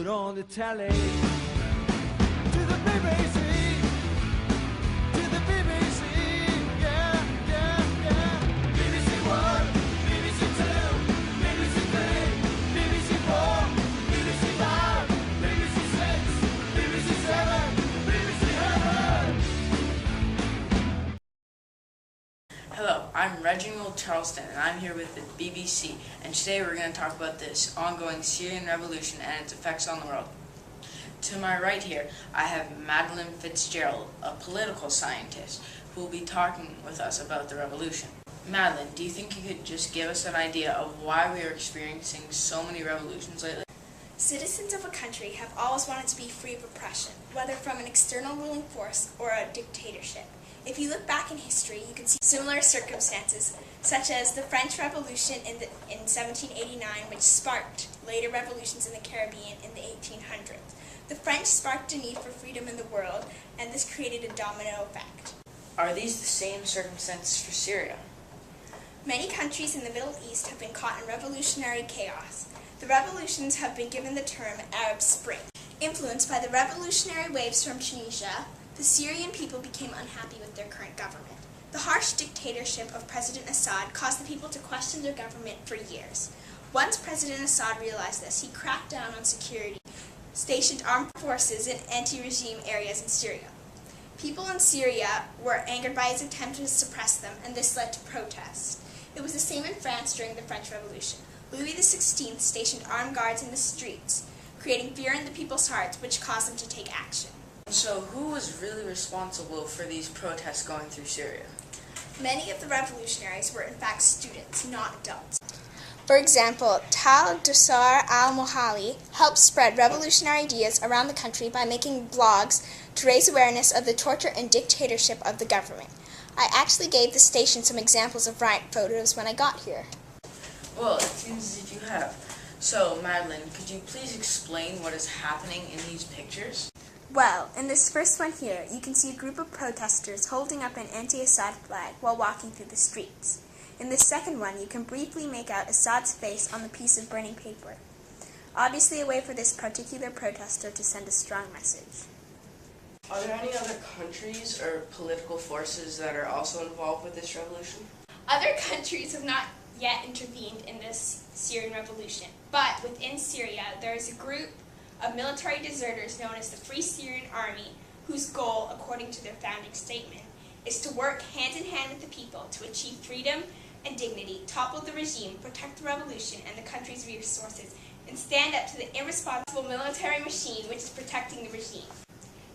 put on the telly. To the BBC, to the BBC, yeah, yeah, yeah. BBC 1, BBC 2, BBC 3, BBC 4, BBC 5, BBC 6, BBC 7, BBC Heaven. Hello, I'm Reginald Charleston, and I'm here with the BBC, and today we're going to talk about this ongoing Syrian revolution and its effects on the world. To my right here, I have Madeline Fitzgerald, a political scientist, who will be talking with us about the revolution. Madeline, do you think you could just give us an idea of why we are experiencing so many revolutions lately? Citizens of a country have always wanted to be free of oppression, whether from an external ruling force or a dictatorship. If you look back in history, you can see similar circumstances, such as the French Revolution in 1789, which sparked later revolutions in the Caribbean in the 1800s. The French sparked a need for freedom in the world, and this created a domino effect. Are these the same circumstances for Syria? Many countries in the Middle East have been caught in revolutionary chaos. The revolutions have been given the term Arab Spring. Influenced by the revolutionary waves from Tunisia, the Syrian people became unhappy with their current government. The harsh dictatorship of President Assad caused the people to question their government for years. Once President Assad realized this, he cracked down on security, stationed armed forces in anti-regime areas in Syria. People in Syria were angered by his attempt to suppress them, and this led to protests. It was the same in France during the French Revolution. Louis XVI stationed armed guards in the streets, creating fear in the people's hearts, which caused them to take action. So who was really responsible for these protests going through Syria? Many of the revolutionaries were in fact students, not adults. For example, Tal Dusar al-Mohali helped spread revolutionary ideas around the country by making blogs to raise awareness of the torture and dictatorship of the government. I actually gave the station some examples of riot photos when I got here. Well, it seems that you have. So, Madeline, could you please explain what is happening in these pictures? Well, in this first one here, you can see a group of protesters holding up an anti-Assad flag while walking through the streets. In this second one, you can briefly make out Assad's face on the piece of burning paper. Obviously a way for this particular protester to send a strong message. Are there any other countries or political forces that are also involved with this revolution? Other countries have not yet intervened in this Syrian revolution, but within Syria there is a group of military deserters known as the Free Syrian Army, whose goal, according to their founding statement, is to work hand in hand with the people to achieve freedom and dignity, topple the regime, protect the revolution and the country's resources, and stand up to the irresponsible military machine which is protecting the regime.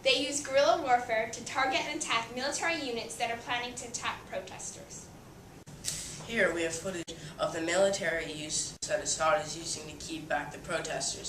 They use guerrilla warfare to target and attack military units that are planning to attack protesters. Here we have footage of the military use that Assad is using to keep back the protesters.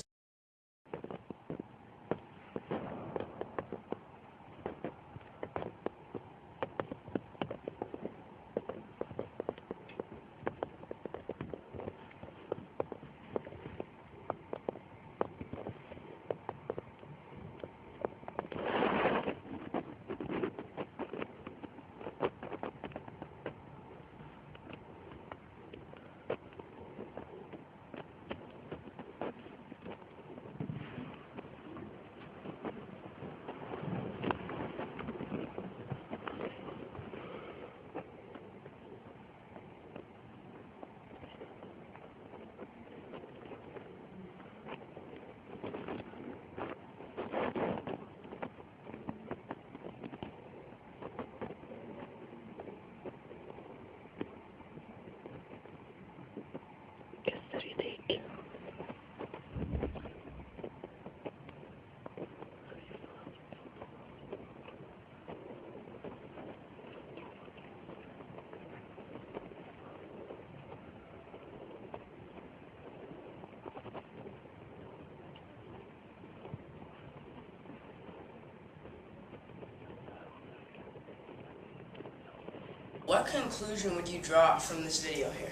What conclusion would you draw from this video here?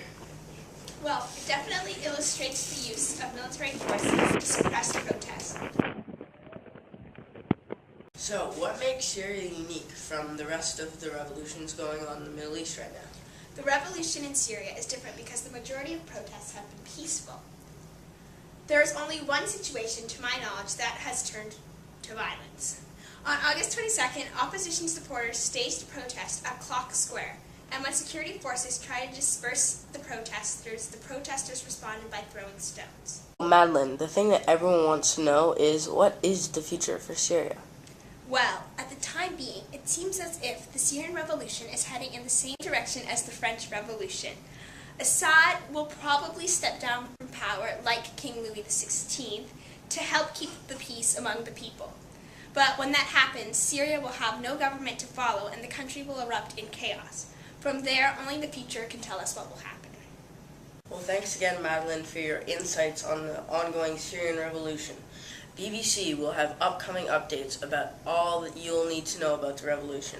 Well, it definitely illustrates the use of military forces to suppress protests. So, what makes Syria unique from the rest of the revolutions going on in the Middle East right now? The revolution in Syria is different because the majority of protests have been peaceful. There is only one situation, to my knowledge, that has turned to violence. On August 22nd, opposition supporters staged a protest at Clock Square, and when security forces tried to disperse the protesters responded by throwing stones. Madeline, the thing that everyone wants to know is, what is the future for Syria? Well, at the time being, it seems as if the Syrian Revolution is heading in the same direction as the French Revolution. Assad will probably step down from power like King Louis XVI to help keep the peace among the people. But when that happens, Syria will have no government to follow and the country will erupt in chaos. From there, only the future can tell us what will happen. Well, thanks again, Madeline, for your insights on the ongoing Syrian revolution. BBC will have upcoming updates about all that you'll need to know about the revolution.